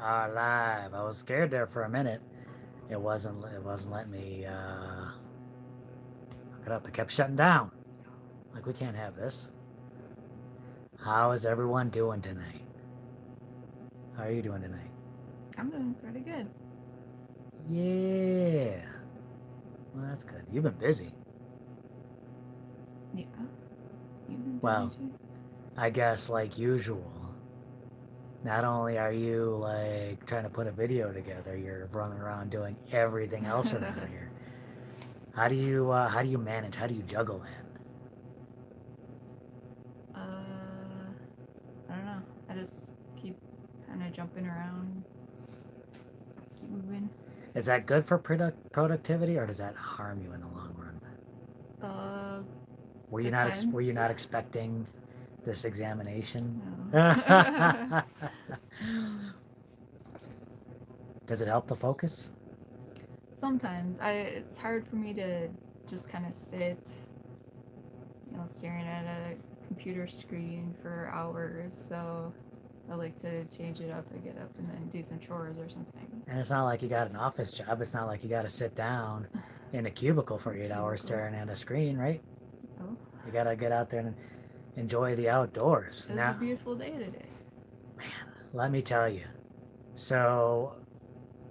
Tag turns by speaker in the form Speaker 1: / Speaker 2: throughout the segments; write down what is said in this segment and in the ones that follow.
Speaker 1: are live. I was scared there for a minute. It wasn't letting me hook it up. It kept shutting down. Like, we can't have this. How is everyone doing tonight? How are you doing tonight?
Speaker 2: I'm doing pretty good.
Speaker 1: Yeah. Well, that's good. You've been busy.
Speaker 2: Yeah. You've been busy
Speaker 1: Well,
Speaker 2: too.
Speaker 1: I guess like usual. Not only are you like trying to put a video together, you're running around doing everything else around here. How do you manage? How do you juggle that?
Speaker 2: I don't know. I just keep kind of jumping around, keep moving.
Speaker 1: Is that good for productivity, or does that harm you in the long run?
Speaker 2: Uh,
Speaker 1: Were you
Speaker 2: Depends.
Speaker 1: not expecting this examination?
Speaker 2: No.
Speaker 1: Does it help the focus?
Speaker 2: Sometimes it's hard for me to just kind of sit, staring at a computer screen for hours. So I like to change it up. I get up and then do some chores or something.
Speaker 1: And it's not like you got an office job. It's not like you got to sit down in a cubicle for 8 hours
Speaker 2: Cubicle.
Speaker 1: staring at a screen, right?
Speaker 2: Oh,
Speaker 1: You got to get out there and enjoy the outdoors.
Speaker 2: it was a
Speaker 1: Now,
Speaker 2: beautiful day today.
Speaker 1: let me tell you. So,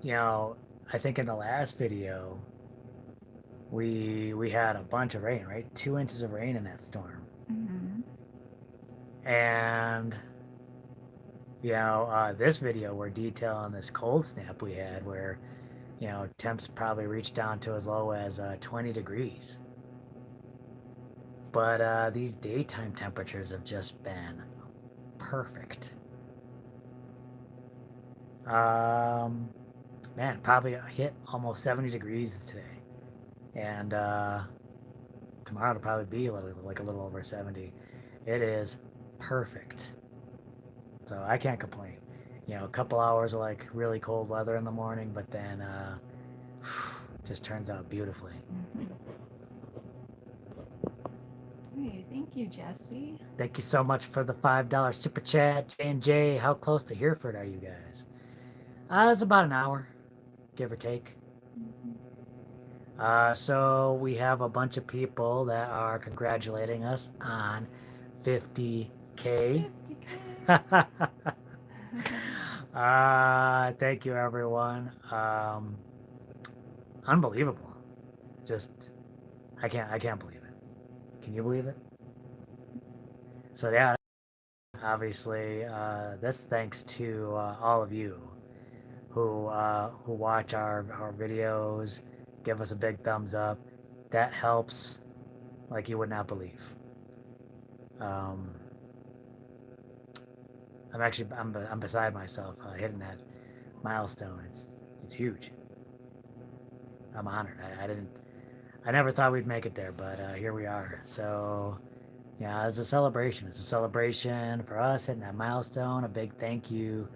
Speaker 1: you know, I think in the last video we had a bunch of rain, right? 2 inches of rain in that storm,
Speaker 2: Mm-hmm.
Speaker 1: and this video we're detailing this cold snap we had, where temps probably reached down to as low as 20 degrees. But these daytime temperatures have just been perfect. Um, Man, probably hit almost 70 degrees today, and tomorrow it'll probably be a little over 70. It is perfect. So I can't complain. A couple hours of like really cold weather in the morning, but then just turns out beautifully.
Speaker 2: Hey, thank you, Jesse.
Speaker 1: Thank you so much for the $5 super chat, J&J. How close to Hereford are you guys? It's about an hour, give or take. So we have a bunch of people that are congratulating us on 50K.
Speaker 2: 50K.
Speaker 1: Thank you, everyone. Unbelievable. Just, I can't believe it. Can you believe it? So yeah, obviously, that's thanks to all of you who watch our videos, give us a big thumbs up. That helps like you would not believe. Um, I'm beside myself hitting that milestone. It's huge. I'm honored. I never thought we'd make it there, but here we are. So yeah, it's a celebration. It's a celebration for us hitting that milestone. A big thank you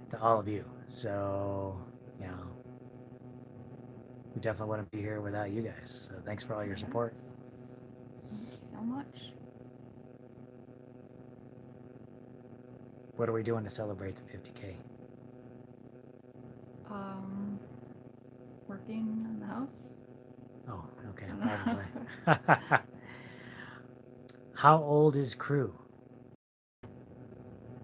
Speaker 1: to all of you. So you know, we definitely wouldn't be here without you guys. So thanks for all your support.
Speaker 2: Yes. Thank you so much.
Speaker 1: What are we doing to celebrate the 50K?
Speaker 2: Um, Working on the house.
Speaker 1: Oh, okay,
Speaker 2: I don't know.
Speaker 1: probably. How old is Crew?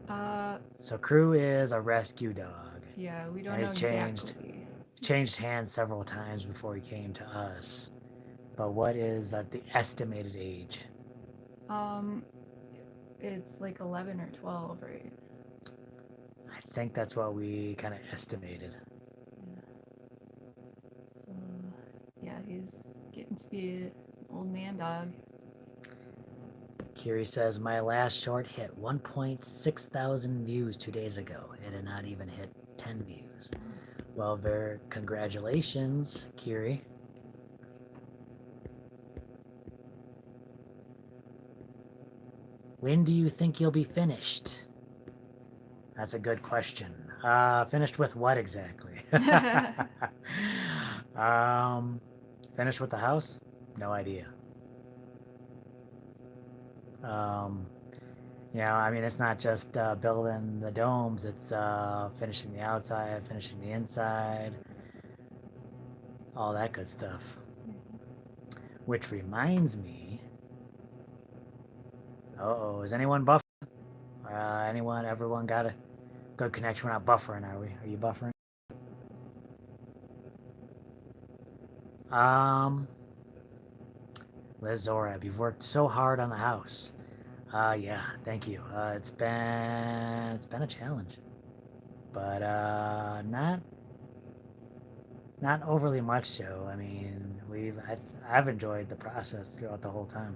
Speaker 2: uh,
Speaker 1: So Crew is a rescue dog,
Speaker 2: yeah, we don't
Speaker 1: and he
Speaker 2: know
Speaker 1: changed
Speaker 2: exactly.
Speaker 1: changed hands several times before he came to us. But what is the estimated age?
Speaker 2: Um, it's like 11 or 12, right?
Speaker 1: I think that's what we kind of estimated.
Speaker 2: Yeah. So, yeah, he's getting to be an old man dog.
Speaker 1: Kiri says, my last short hit 1.6 thousand views 2 days ago. It had not even hit 10 views. Well, congratulations, Kiri. When do you think you'll be finished? That's a good question. Finished with what exactly? um, Finished with the house? No idea. Um, I mean, it's not just building the domes, it's finishing the outside, finishing the inside, all that good stuff. Which reminds me, is anyone buffering? Everyone got a good connection? We're not buffering, are we? Are you buffering? Um, Liz Zorab, you've worked so hard on the house. Yeah, thank you. It's been a challenge, but not overly much so. I mean, I've enjoyed the process throughout the whole time.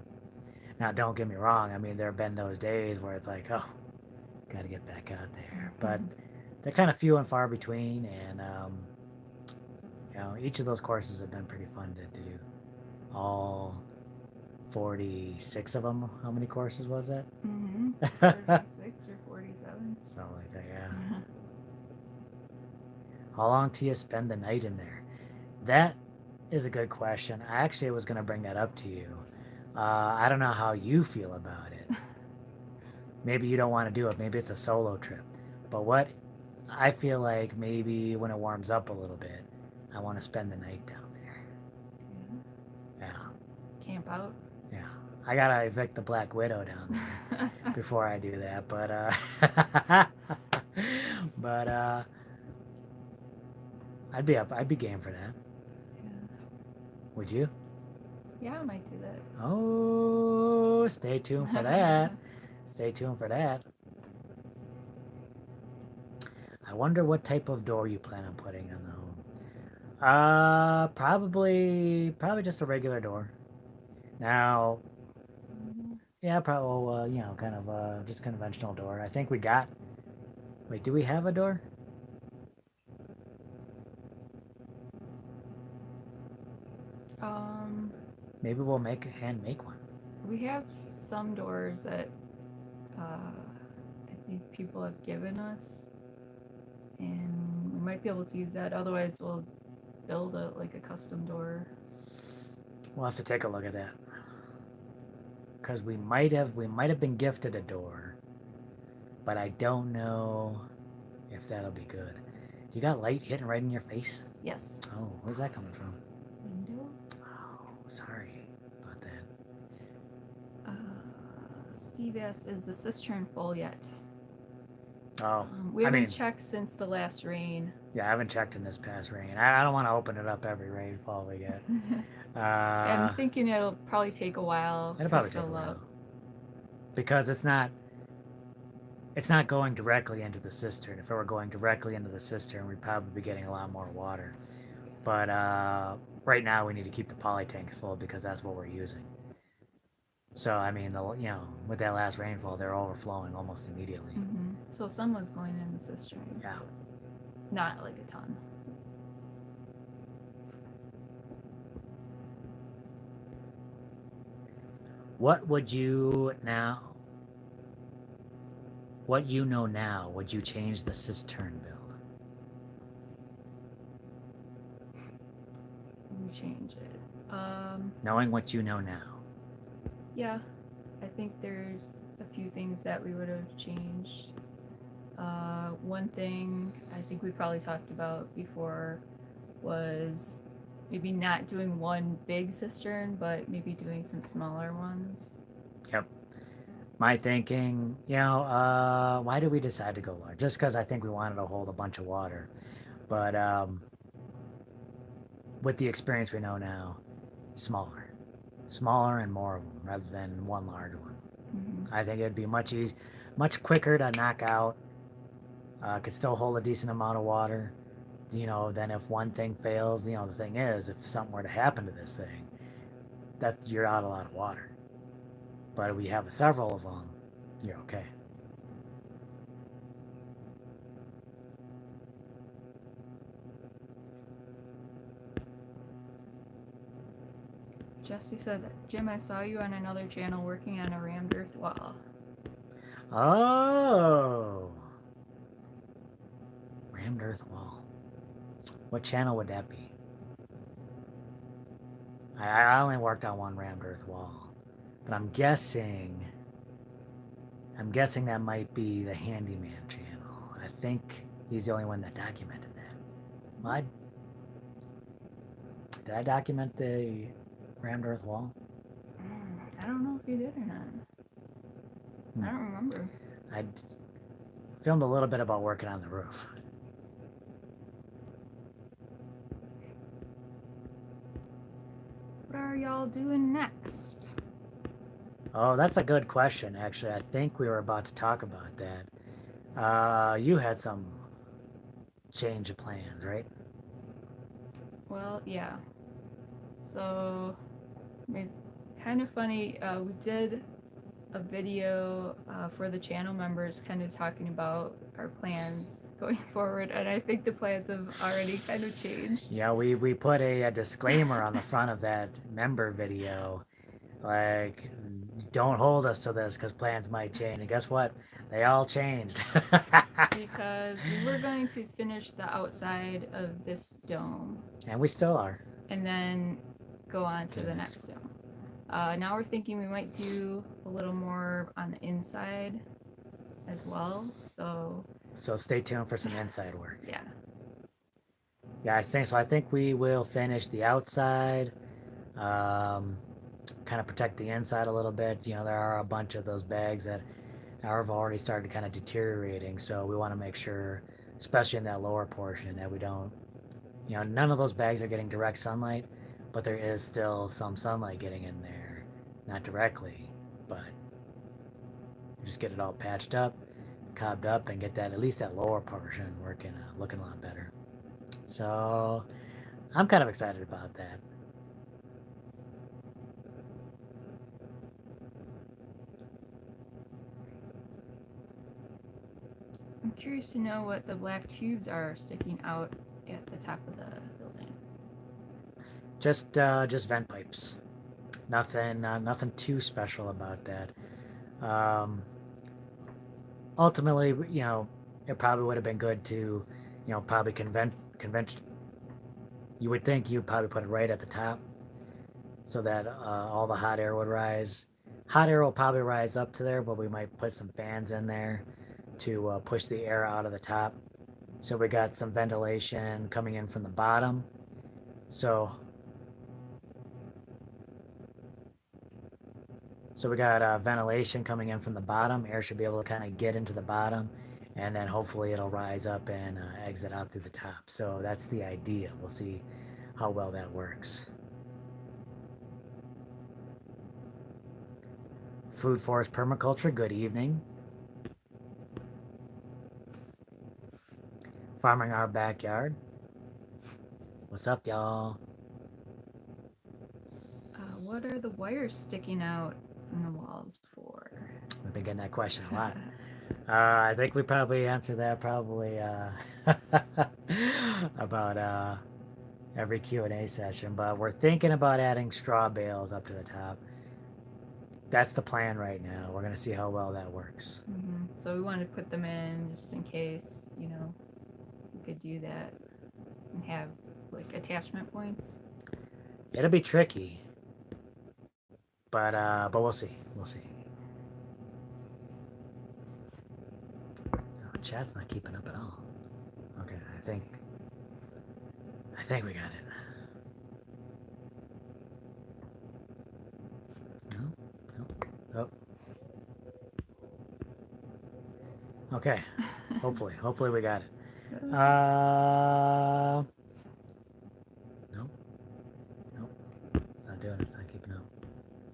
Speaker 1: Now, don't get me wrong. I mean, there have been those days where it's like, oh, got to get back out there, but they're kind of few and far between, and each of those courses have been pretty fun to do. All 46 of them. How many courses was that?
Speaker 2: 46 or 47.
Speaker 1: Something like that, yeah. How long do you spend the night in there? That is a good question. I actually was going to bring that up to you. I don't know how you feel about it. Maybe you don't want to do it. Maybe it's a solo trip. But what I feel like maybe when it warms up a little bit, I want to spend the night down there. Yeah.
Speaker 2: Camp out.
Speaker 1: Yeah. I gotta evict the Black Widow down there before I do that. But I'd be game for that.
Speaker 2: Yeah.
Speaker 1: Would you?
Speaker 2: Yeah, I might do that.
Speaker 1: Oh, stay tuned for that. Stay tuned for that. I wonder what type of door you plan on putting in the home. Probably just a regular door. Now, yeah, probably, kind of just conventional door. I think we got. Wait, do we have a door? Maybe we'll hand make one.
Speaker 2: We have some doors that I think people have given us, and we might be able to use that. Otherwise, we'll build a custom door.
Speaker 1: We'll have to take a look at that, because we might have been gifted a door, but I don't know if that'll be good. You got light hitting right in your face?
Speaker 2: Yes.
Speaker 1: Oh, where's that coming from?
Speaker 2: Window.
Speaker 1: Oh, sorry about that.
Speaker 2: Steve asked, "Is the cistern full yet?"
Speaker 1: Oh,
Speaker 2: we haven't checked since the last rain.
Speaker 1: Yeah, I haven't checked in this past rain. I don't want to open it up every rainfall we get.
Speaker 2: I'm thinking it'll probably take a while to fill up.
Speaker 1: Because it's not going directly into the cistern. If it were going directly into the cistern, we'd probably be getting a lot more water. But right now we need to keep the poly tanks full because that's what we're using. So I mean, with that last rainfall, they're overflowing almost immediately.
Speaker 2: So some was going in the cistern.
Speaker 1: Yeah.
Speaker 2: Not like a ton.
Speaker 1: What you know now, would you change the cistern build?
Speaker 2: We change it.
Speaker 1: Knowing what you know now.
Speaker 2: Yeah, I think there's a few things that we would have changed. One thing I think we probably talked about before was maybe not doing one big cistern, but maybe doing some smaller ones.
Speaker 1: Yep. My thinking, why did we decide to go large? Just because I think we wanted to hold a bunch of water. But with the experience we know now, smaller and more of them rather than one large one. I think it'd be much quicker to knock out. Could still hold a decent amount of water. Then if one thing fails, the thing is, if something were to happen to this thing, that you're out a lot of water. But if we have several of them, you're okay.
Speaker 2: Jesse said, "Jim, I saw you on another channel working on a rammed earth wall."
Speaker 1: Oh. Rammed earth wall. What channel would that be? I only worked on one rammed earth wall. But I'm guessing I'm guessing that might be the Handyman channel. I think he's the only one that documented that. Well, did I document the rammed earth wall?
Speaker 2: I don't know if you did or not. I don't remember.
Speaker 1: I filmed a little bit about working on the roof.
Speaker 2: What are y'all doing next?
Speaker 1: Oh, that's a good question, actually. I think we were about to talk about that. You had some change of plans, right?
Speaker 2: Well, yeah. So, it's kind of funny. We did a video for the channel members kind of talking about our plans going forward, and I think the plans have already kind of changed.
Speaker 1: Yeah, we put a disclaimer on the front of that member video. Like, don't hold us to this because plans might change. And guess what? They all changed.
Speaker 2: Because we were going to finish the outside of this dome
Speaker 1: And we still are.
Speaker 2: and then go on to the next dome. Now we're thinking we might do a little more on the inside as well. So
Speaker 1: stay tuned for some inside work.
Speaker 2: yeah.
Speaker 1: Yeah, I think so. I think we will finish the outside, kind of protect the inside a little bit. You know, there are a bunch of those bags that have already started kind of deteriorating. So we want to make sure, especially in that lower portion, that we don't, you know, none of those bags are getting direct sunlight, but there is still some sunlight getting in there. Not directly, but just get it all patched up, cobbed up, and get that, at least that lower portion working, looking a lot better. So I'm kind of excited about that.
Speaker 2: I'm curious to know what the black tubes are sticking out at the top of the building.
Speaker 1: Just vent pipes. Nothing too special about that. Ultimately, you know, it probably would have been good to, you know, probably convent. You would think you'd probably put it right at the top, so that all the hot air would rise. Hot air will probably rise up to there, but we might put some fans in there to push the air out of the top. So we got some ventilation coming in from the bottom. So we got ventilation coming in from the bottom. Air should be able to kind of get into the bottom, and then hopefully it'll rise up and exit out through the top. So that's the idea. We'll see how well that works. Food Forest Permaculture, good evening. Farming Our Backyard. What's up, y'all?
Speaker 2: What are the wires sticking out from the walls for?
Speaker 1: We've been getting that question a lot. I think we probably answer that about every Q&A session, but we're thinking about adding straw bales up to the top. That's the plan right now. We're going to see how well that works.
Speaker 2: Mm-hmm. So we wanted to put them in just in case, you know, we could do that and have like attachment points.
Speaker 1: It'll be tricky, but we'll see. We'll see. Oh, chat's not keeping up at all. Okay, I think we got it. No. Oh. Okay. Hopefully we got it. No. It's not doing it. It's not keeping up.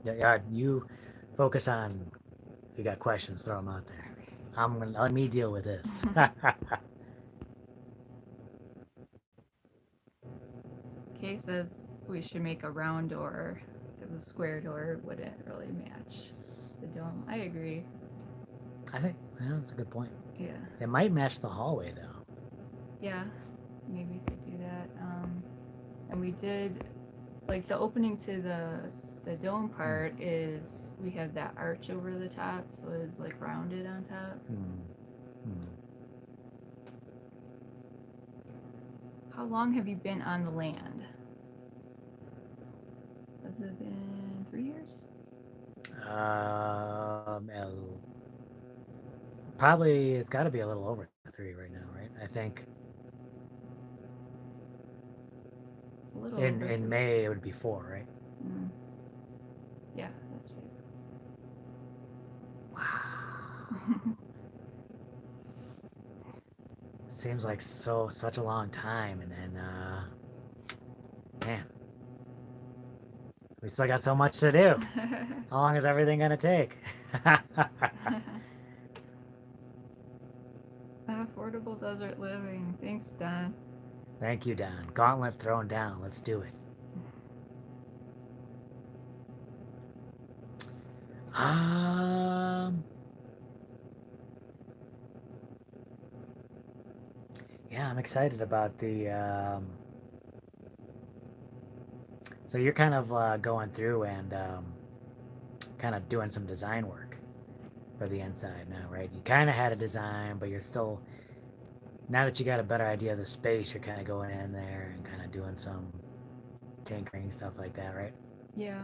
Speaker 1: Yeah, you focus on, if you got questions, throw them out there. Let me deal with this.
Speaker 2: Kay says we should make a round door because a square door wouldn't really match the dome. I agree.
Speaker 1: I think that's a good point.
Speaker 2: Yeah.
Speaker 1: It might match the hallway though.
Speaker 2: Yeah, maybe we could do that. And we did, like the opening to the dome part is we have that arch over the top, so it's like rounded on top. How long have you been on the land? Has it been 3 years?
Speaker 1: Probably it's got to be a little over 3 right now, right? I think
Speaker 2: A little
Speaker 1: in
Speaker 2: over
Speaker 1: in
Speaker 2: 3.
Speaker 1: May it would be 4, right?
Speaker 2: Mm. Yeah, that's right.
Speaker 1: Wow. Seems like such a long time, and then man, we still got so much to do. How long is everything gonna take?
Speaker 2: Affordable desert living. Thanks, Don.
Speaker 1: Thank you, Don. Gauntlet thrown down. Let's do it. Um, yeah, I'm excited about the. So you're kind of going through and kind of doing some design work for the inside now, right? You kind of had a design, but you're still, now that you got a better idea of the space, you're kind of going in there and kind of doing some tinkering stuff like that, right?
Speaker 2: Yeah,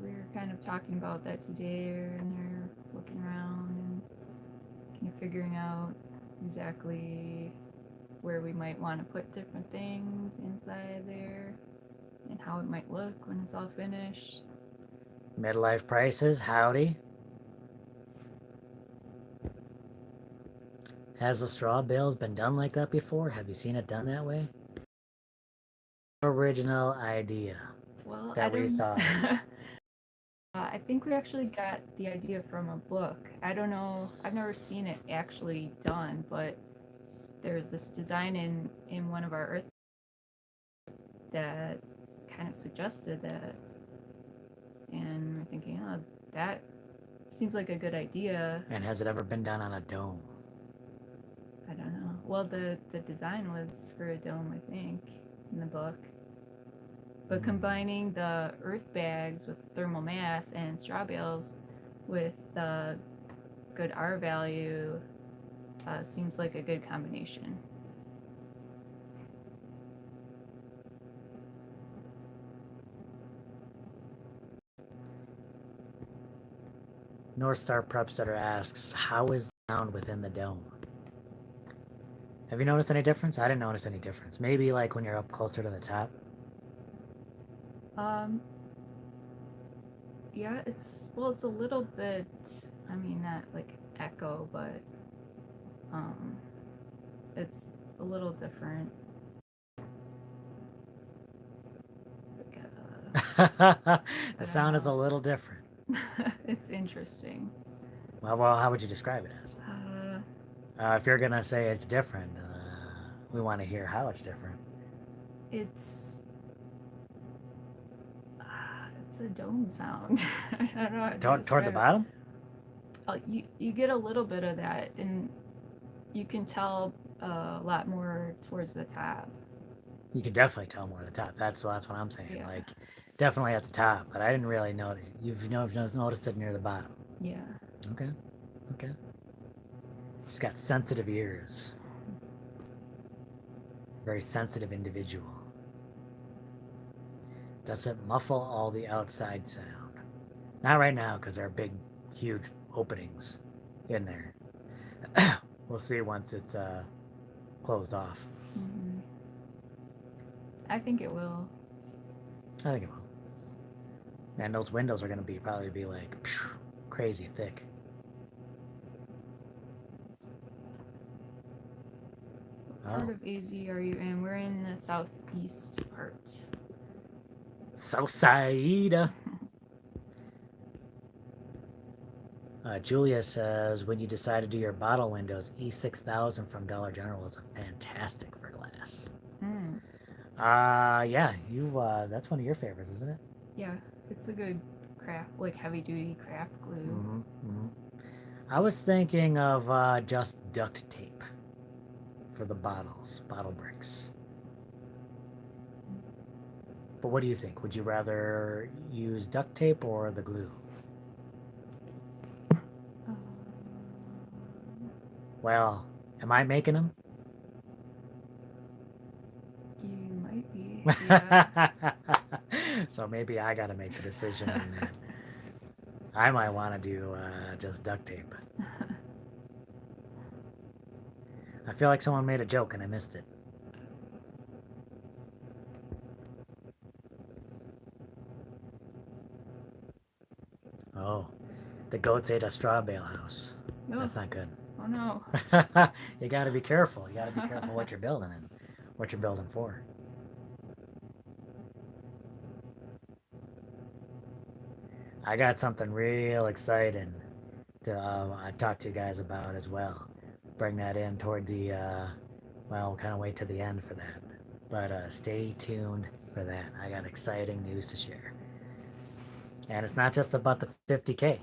Speaker 2: we were kind of talking about that today, and they're looking around and kind of figuring out exactly where we might want to put different things inside there and how it might look when it's all finished.
Speaker 1: Midlife prices, howdy. Has the straw bales been done like that before? Have you seen it done that way? Original idea
Speaker 2: Well, I
Speaker 1: that we
Speaker 2: don't.
Speaker 1: thought of.
Speaker 2: I think we actually got the idea from a book. I don't know. I've never seen it actually done, but there's this design in one of our earth that kind of suggested that, and I'm thinking, oh, that seems like a good idea.
Speaker 1: And has it ever been done on a dome?
Speaker 2: I don't know. Well, the design was for a dome, I think, in the book. But combining the earth bags with thermal mass and straw bales with good R value seems like a good combination.
Speaker 1: North Star Prep Stutter asks, how is the sound within the dome? Have you noticed any difference? I didn't notice any difference. Maybe like when you're up closer to the top.
Speaker 2: Um, yeah, it's a little bit. I mean, not like echo, but um, it's a little different. Like,
Speaker 1: The sound is a little different.
Speaker 2: it's interesting.
Speaker 1: Well, how would you describe it as? If you're gonna say it's different, we want to hear how it's different.
Speaker 2: It's it's a dome sound. I don't know how to
Speaker 1: Toward the
Speaker 2: describe it.
Speaker 1: bottom?
Speaker 2: You get a little bit of that, and you can tell a lot more towards the top.
Speaker 1: You can definitely tell more at the top. That's what I'm saying.
Speaker 2: Yeah.
Speaker 1: Like, definitely at the top, but I didn't really notice. You've noticed it near the bottom.
Speaker 2: Yeah.
Speaker 1: Okay. Okay. She's got sensitive ears. Very sensitive individual. Does it muffle all the outside sound? Not right now, because there are big, huge openings in there. We'll see once it's closed off.
Speaker 2: Mm-hmm. I think it will.
Speaker 1: I think it will. And those windows are going to probably be like crazy thick.
Speaker 2: What part of AZ are you in? We're in the southeast part.
Speaker 1: Southside. Julia says, when you decide to do your bottle windows, E6000 from Dollar General is a fantastic for glass.
Speaker 2: Mm.
Speaker 1: Yeah, that's one of your favorites, isn't it?
Speaker 2: Yeah, it's a good craft, like heavy duty craft glue.
Speaker 1: Mm-hmm, mm-hmm. I was thinking of just duct tape for the bottle bricks. But what do you think? Would you rather use duct tape or the glue? Well, am I making them?
Speaker 2: You might be. Yeah.
Speaker 1: So maybe I got to make the decision on that. I might want to do just duct tape. I feel like someone made a joke and I missed it. Oh, the goats ate a straw bale house.
Speaker 2: Oh,
Speaker 1: That's not good.
Speaker 2: oh no.
Speaker 1: You got to be careful. You got to be careful what you're building and what you're building for. I got something real exciting to talk to you guys about as well. Bring that in toward the, well, we'll kind of wait to the end for that. But stay tuned for that. I got exciting news to share. And it's not just about the 50K.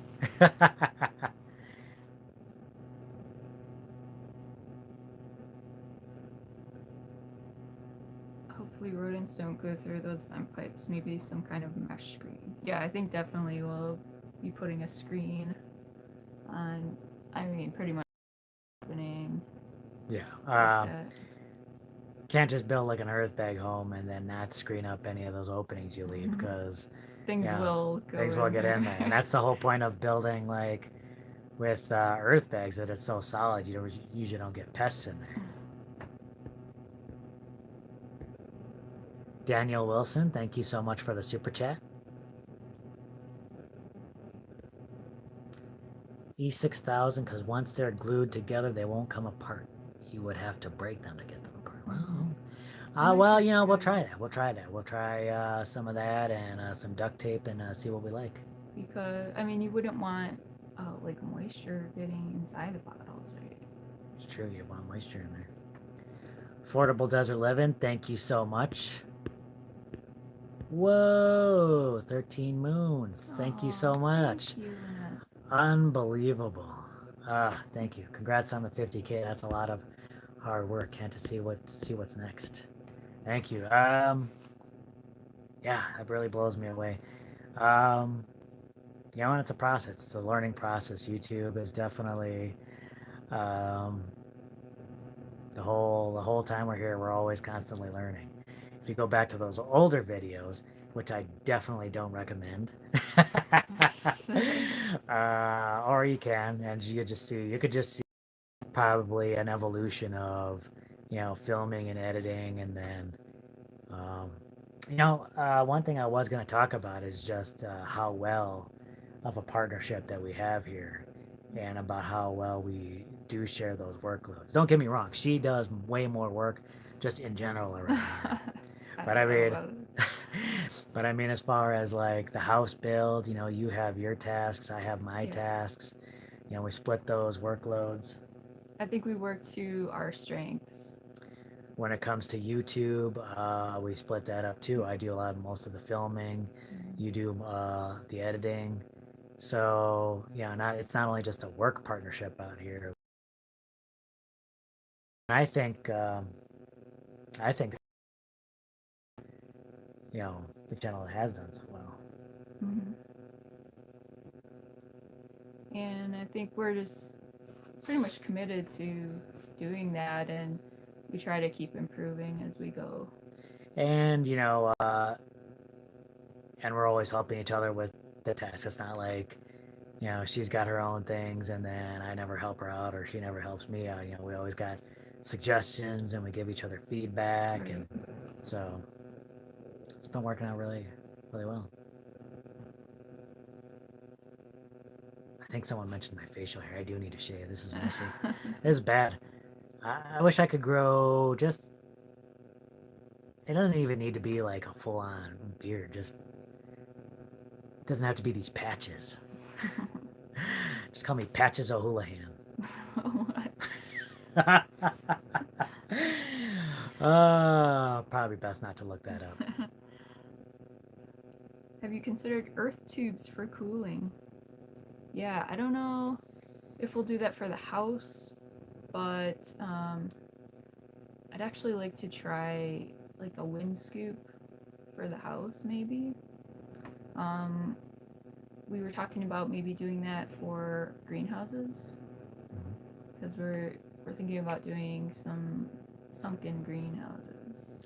Speaker 2: Hopefully rodents don't go through those vent pipes. Maybe some kind of mesh screen. Yeah, I think definitely we'll be putting a screen on, I mean, pretty much opening
Speaker 1: Yeah.
Speaker 2: like that.
Speaker 1: Can't just build like an earthbag home and then not screen up any of those openings you leave because, you
Speaker 2: Things
Speaker 1: know,
Speaker 2: will go
Speaker 1: things will
Speaker 2: in
Speaker 1: get in there. And
Speaker 2: there.
Speaker 1: that's the whole point of building like with earthbags that it's so solid you usually don't get pests in there. Daniel Wilson, thank you so much for the super chat. E6000, because once they're glued together, they won't come apart. You would have to break them to get them apart. Well, you know, we'll try that. We'll try that. We'll try some of that and some duct tape and see what we like.
Speaker 2: Because, I mean, you wouldn't want like moisture getting inside the bottles, right?
Speaker 1: It's true. You want moisture in there. Affordable Desert Living, thank you so much. Whoa, 13 moons. Thank you so much.
Speaker 2: Thank you, Lynette.
Speaker 1: Unbelievable. Thank you. Congrats on the 50K. That's a lot of hard work. Can't to see what's next. Thank you. Yeah, that really blows me away. Um, you know, and it's a process. It's a learning process. YouTube is definitely um, the whole time we're here, we're always constantly learning. If you go back to those older videos, which I definitely don't recommend, or you can, and you could just see probably an evolution of, you know, filming and editing, and then, um, one thing I was going to talk about is just how well of a partnership that we have here, and about how well we do share those workloads. Don't get me wrong; she does way more work, just in general around here. But I mean, but I mean, as far as like the house build, you know, you have your tasks, I have my
Speaker 2: Yeah.
Speaker 1: tasks. You know, we split those workloads.
Speaker 2: I think we work to our strengths.
Speaker 1: When it comes to YouTube, we split that up too. I do most of the filming, you do the editing. So yeah, it's not only just a work partnership out here. I think you know the channel has done so well.
Speaker 2: Mm-hmm. And I think we're just pretty much committed to doing that, and we try to keep improving as we go.
Speaker 1: And and we're always helping each other with the tasks. It's not like, she's got her own things and then I never help her out or she never helps me out. We always got suggestions and we give each other feedback,
Speaker 2: Right.
Speaker 1: and so it's been working out really, really well. I think someone mentioned my facial hair. I do need to shave. This is messy. This is bad. I wish I could grow just. It doesn't even need to be like a full on beard. Just it doesn't have to be these patches. Just call me Patches O'Houlihan.
Speaker 2: What?
Speaker 1: Probably best not to look that up.
Speaker 2: Have you considered earth tubes for cooling? Yeah, I don't know if we'll do that for the house, but I'd actually like to try like a wind scoop for the house, maybe. Um, we were talking about maybe doing that for greenhouses, because we're thinking about doing some sunken greenhouses.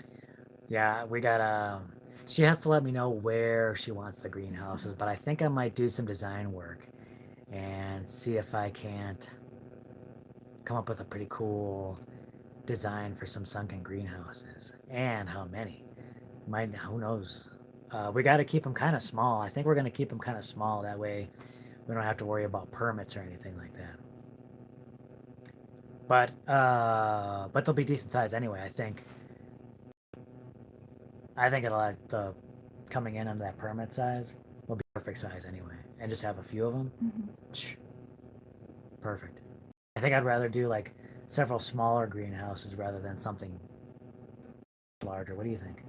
Speaker 1: Yeah, we got. She has to let me know where she wants the greenhouses, but I think I might do some design work and see if I can't come up with a pretty cool design for some sunken greenhouses, and how many. Might who knows? We got to keep them kind of small. I think we're going to keep them kind of small. That way, we don't have to worry about permits or anything like that. But they'll be decent size anyway. I think. I think it'll the coming in on that permit size will be perfect size anyway, and just have a few of them.
Speaker 2: Mm-hmm.
Speaker 1: Perfect. I think I'd rather do like several smaller greenhouses rather than something larger. What do you think?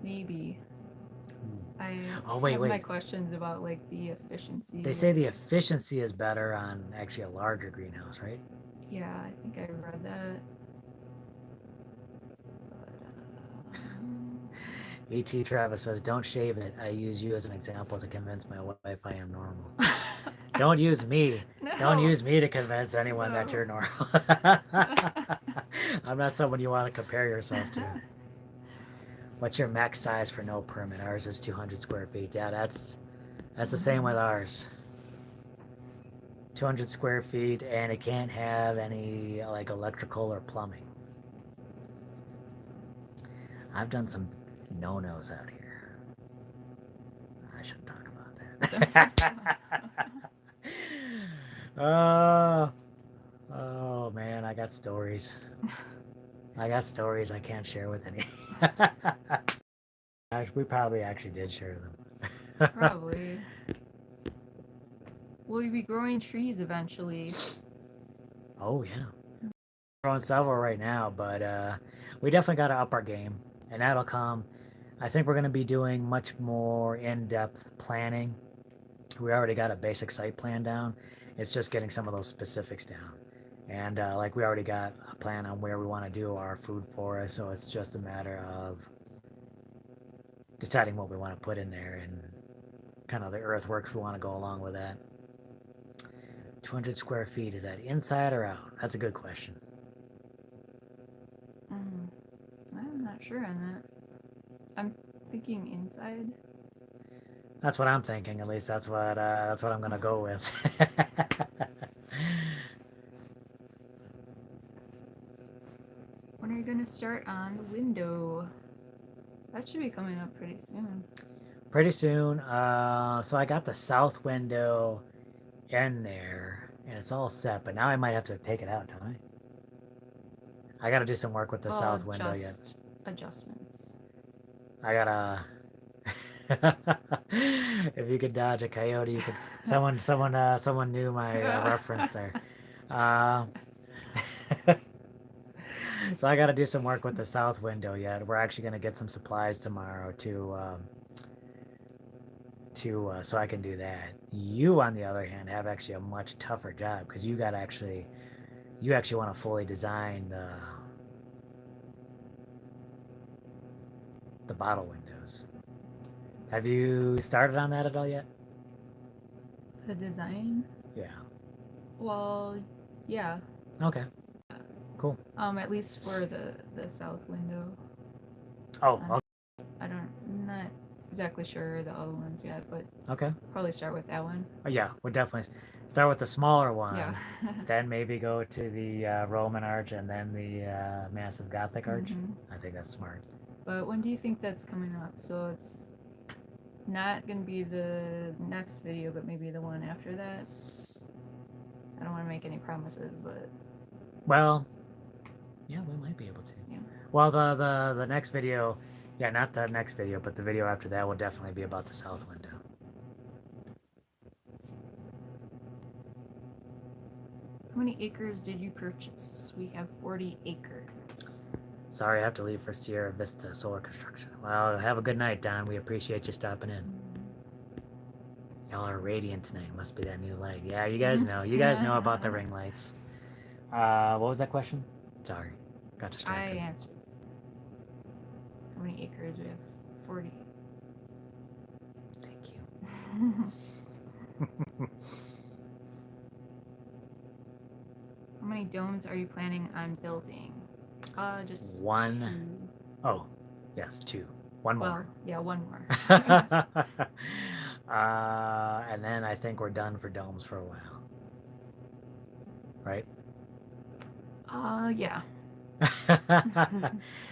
Speaker 2: Maybe. I
Speaker 1: Oh wait,
Speaker 2: have my
Speaker 1: wait.
Speaker 2: questions about like the efficiency.
Speaker 1: They say the efficiency is better on actually a larger greenhouse, right?
Speaker 2: Yeah, I think I read that.
Speaker 1: Et Travis says, "Don't shave it. I use you as an example to convince my wife I am normal." Don't use me.
Speaker 2: No.
Speaker 1: Don't use me to convince anyone that
Speaker 2: No.
Speaker 1: you're normal. I'm not someone you want to compare yourself to. What's your max size for no permit? Ours is 200 square feet. Yeah, that's the same with ours. 200 square feet, and it can't have any like electrical or plumbing. I've done some no-nos out here. I shouldn't talk about that. Oh man, I got stories. I got stories I can't share with any. We probably actually did share them.
Speaker 2: Probably. Will you be growing trees eventually?
Speaker 1: Oh yeah, we're growing several right now, but we definitely got to up our game, and that'll come. I think we're going to be doing much more in-depth planning. We already got a basic site plan down. It's just getting some of those specifics down. And like we already got a plan on where we want to do our food forest, so it's just a matter of deciding what we want to put in there and kind of the earthworks we want to go along with that. 200 square feet, is that inside or out? That's a good question.
Speaker 2: I'm not sure on that. I'm thinking inside.
Speaker 1: That's what I'm thinking. At least that's what I'm gonna go with.
Speaker 2: When are you gonna start on the window? That should be coming up pretty soon.
Speaker 1: Pretty soon. So I got the south window in there, and it's all set. But now I might have to take it out, don't I? I got to do some work with the south window yet.
Speaker 2: Adjustments.
Speaker 1: I gotta. If you could dodge a coyote, you could. Someone knew my reference there. Uh, so I got to do some work with the south window yet. We're actually gonna get some supplies tomorrow to so I can do that. You, on the other hand, have actually a much tougher job because you actually want to fully design the bottle windows. Have you started on that at all yet?
Speaker 2: The design?
Speaker 1: Yeah.
Speaker 2: Well, yeah.
Speaker 1: Okay. Cool.
Speaker 2: At least for the south window.
Speaker 1: Oh, okay.
Speaker 2: I'm not exactly sure the other ones yet, but
Speaker 1: Okay.
Speaker 2: probably start with that one.
Speaker 1: Oh, yeah, we'll definitely start with the smaller one.
Speaker 2: Yeah.
Speaker 1: Then maybe go to the Roman arch and then the massive Gothic arch. I think that's smart.
Speaker 2: But when do you think that's coming up? So it's not going to be the next video, but maybe the one after that. I don't want to make any promises, but
Speaker 1: Well, yeah, we might be able to.
Speaker 2: yeah.
Speaker 1: Well, the next video, yeah, not the next video, but the video after that will definitely be about the south window.
Speaker 2: How many acres did you purchase? We have 40 acres.
Speaker 1: Sorry, I have to leave for Sierra Vista Solar Construction. Well, have a good night, Don. We appreciate you stopping in. Y'all are radiant tonight. Must be that new light. Yeah, you guys know. You guys know about the ring lights. What was that question? Sorry, got distracted.
Speaker 2: I answered. How many acres? We have 40.
Speaker 1: Thank you.
Speaker 2: How many domes are you planning on building? Just
Speaker 1: one. 2. Oh, yes, 2. One more.
Speaker 2: Well, yeah, one more.
Speaker 1: And then I think we're done for domes for a while. right?
Speaker 2: Yeah.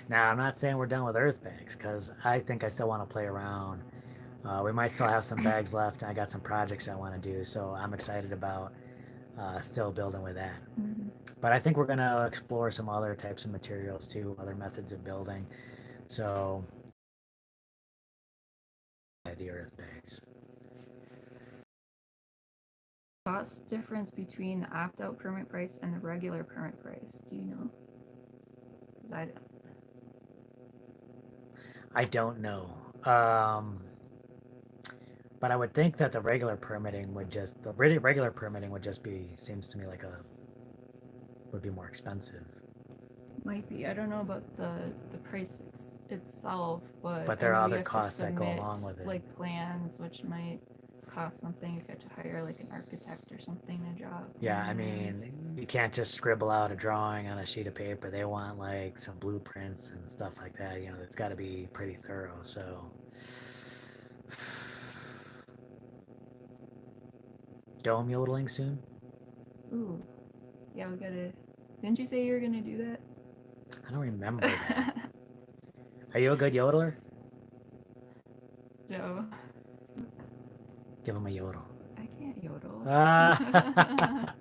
Speaker 1: Now, I'm not saying we're done with earth bags because I think I still want to play around. We might still have some bags left, and I got some projects I want to do, so I'm excited about still building with that.
Speaker 2: Mhm.
Speaker 1: But I think we're going to explore some other types of materials too, other methods of building. So, the earth bags.
Speaker 2: Cost difference between the opt-out permit price and the regular permit price. Do you know? 'Cause
Speaker 1: I don't know. Um, but I would think that the regular permitting would just be, seems to me like would be more expensive.
Speaker 2: might be. I don't know about the price itself, but
Speaker 1: But
Speaker 2: I
Speaker 1: there
Speaker 2: know
Speaker 1: are
Speaker 2: you
Speaker 1: other
Speaker 2: have to
Speaker 1: costs that go
Speaker 2: submit
Speaker 1: along with it.
Speaker 2: like plans, which might cost something if you have to hire like an architect or something to draw up
Speaker 1: Yeah, I
Speaker 2: plans.
Speaker 1: mean, you can't just scribble out a drawing on a sheet of paper. They want like some blueprints and stuff like that. You know, it's got to be pretty thorough. So, dome yodeling soon?
Speaker 2: Ooh, yeah, we gotta. Didn't you say you were gonna do
Speaker 1: I don't remember that.
Speaker 2: that?
Speaker 1: Are you a good yodeler?
Speaker 2: No,
Speaker 1: Give him a yodel.
Speaker 2: I can't yodel.
Speaker 1: Ah.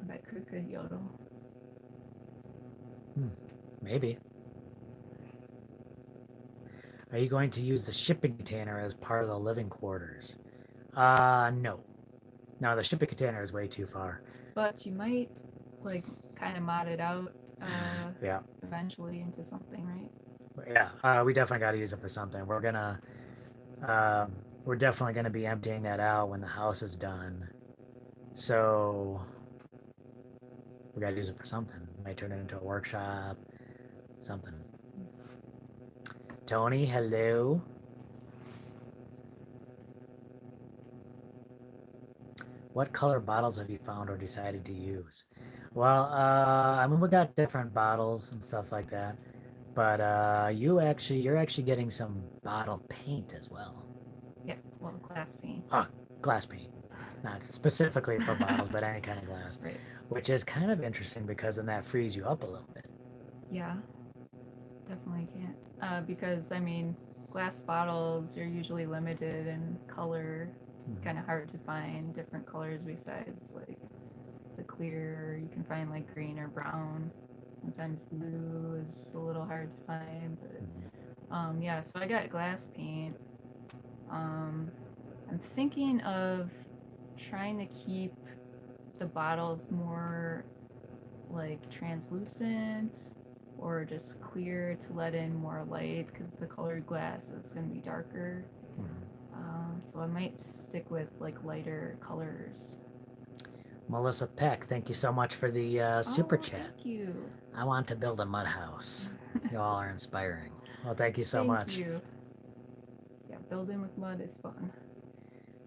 Speaker 2: But Crew could yodel.
Speaker 1: Maybe. Are you going to use the shipping container as part of the living quarters? No. No, the shipping container is way too far.
Speaker 2: But you might like kind of mod it out
Speaker 1: Yeah.
Speaker 2: eventually into something, right?
Speaker 1: Yeah, we definitely got to use it for something. Um, we're definitely gonna be emptying that out when the house is done. So we got to use it for something. Might turn it into a workshop, something. Tony, hello. What color bottles have you found or decided to use? Well, I mean, we got different bottles and stuff like that. But you're actually getting some bottle paint as well.
Speaker 2: Yeah, well, glass paint.
Speaker 1: Oh, glass paint. Not specifically for bottles, but any kind of glass.
Speaker 2: Right.
Speaker 1: Which is kind of interesting because then that frees you up a little bit.
Speaker 2: Yeah, definitely can't. Because, I mean, glass bottles are usually limited in color. It's kind of hard to find different colors besides, like, the clear. You can find, like, green or brown. Sometimes blue is a little hard to find. But, yeah, so I got glass paint. I'm thinking of trying to keep the bottles more like translucent or just clear to let in more light because the colored glass is going to be darker. So I might stick with like lighter colors.
Speaker 1: Melissa Peck, thank you so much for the super chat.
Speaker 2: Thank you.
Speaker 1: I want to build a mud house. You all are inspiring. Well, thank you so
Speaker 2: Thank
Speaker 1: much.
Speaker 2: you. Yeah, building with mud is fun.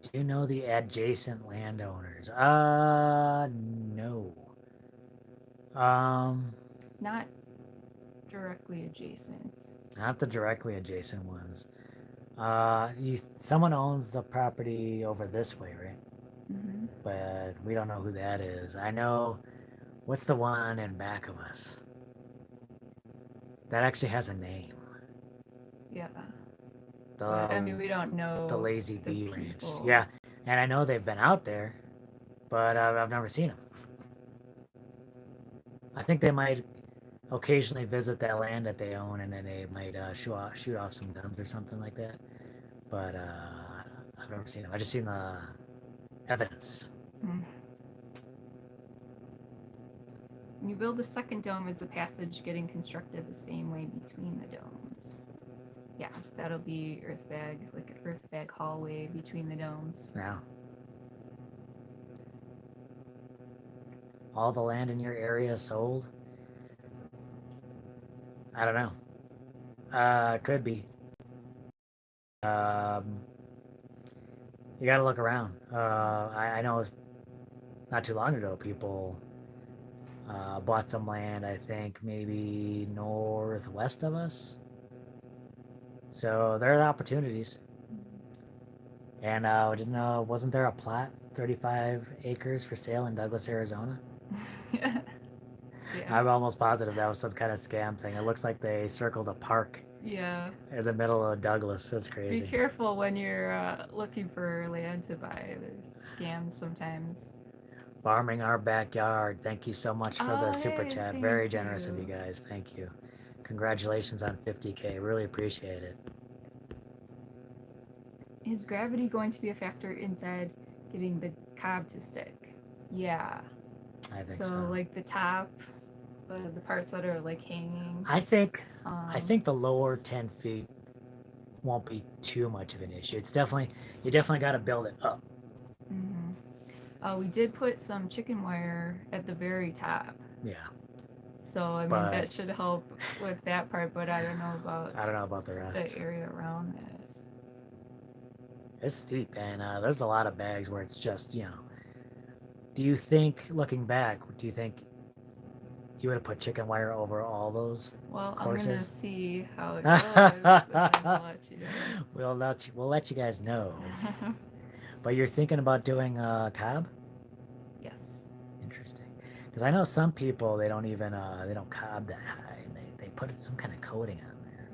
Speaker 1: Do you know the adjacent landowners? No. Um,
Speaker 2: Not directly adjacent.
Speaker 1: not the directly adjacent ones. Someone owns the property over this way, right?
Speaker 2: Mm-hmm.
Speaker 1: But we don't know who that is. I know. What's the one in back of us? That actually has a name.
Speaker 2: Yeah. But I mean,
Speaker 1: The
Speaker 2: we don't know
Speaker 1: the Lazy
Speaker 2: the
Speaker 1: Bee Ranch.
Speaker 2: people.
Speaker 1: Yeah, and I know they've been out there, but I've never seen them. I think they might occasionally visit that land that they own, and then they might shoot off some guns or something like that. But I've never seen them. I just seen the evidence.
Speaker 2: Mm. When you build the second dome, is the passage getting constructed the same way between the domes? Yeah, that'll be earthbag, like an earthbag hallway between the domes.
Speaker 1: Now, all the land in your area is sold. I don't know. Could be. Um, you got to look around. I know not too long ago people bought some land. I think maybe northwest of us. So there are opportunities. And didn't wasn't there a plot 35 acres for sale in Douglas, Arizona?
Speaker 2: Yeah. Yeah.
Speaker 1: I'm almost positive that was some kind of scam thing. It looks like they circled a park
Speaker 2: Yeah.
Speaker 1: in the middle of Douglas. That's
Speaker 2: Be
Speaker 1: crazy.
Speaker 2: careful when you're looking for land to buy. There's scams sometimes.
Speaker 1: Farming our backyard. Thank you so much for the
Speaker 2: Oh,
Speaker 1: super
Speaker 2: hey,
Speaker 1: chat.
Speaker 2: thank
Speaker 1: Very generous of you
Speaker 2: you.
Speaker 1: guys. Thank you. Congratulations on 50K. Really appreciate it.
Speaker 2: Is gravity going to be a factor inside getting the cob to stick? Yeah.
Speaker 1: I think
Speaker 2: So,
Speaker 1: so.
Speaker 2: like the top, the parts that are like hanging.
Speaker 1: I think I
Speaker 2: Um,
Speaker 1: think the lower 10 feet won't be too much of an issue. It's definitely you definitely got to build it up.
Speaker 2: mhm. We did put some chicken wire at the very top.
Speaker 1: Yeah,
Speaker 2: So, I mean,
Speaker 1: but
Speaker 2: that should help with that part, but I don't know about
Speaker 1: I don't know about the
Speaker 2: the
Speaker 1: rest.
Speaker 2: area around that.
Speaker 1: It's steep, and there's a lot of bags where it's just Do you think, looking back, do you think you would have put chicken wire over all those
Speaker 2: Well, I'm gonna
Speaker 1: courses?
Speaker 2: see how it goes, and then I'll let you know.
Speaker 1: We'll let you guys know. But you're thinking about doing cob?
Speaker 2: Yes.
Speaker 1: Interesting. Because I know some people they don't cob that high, and they put some kind of coating on there,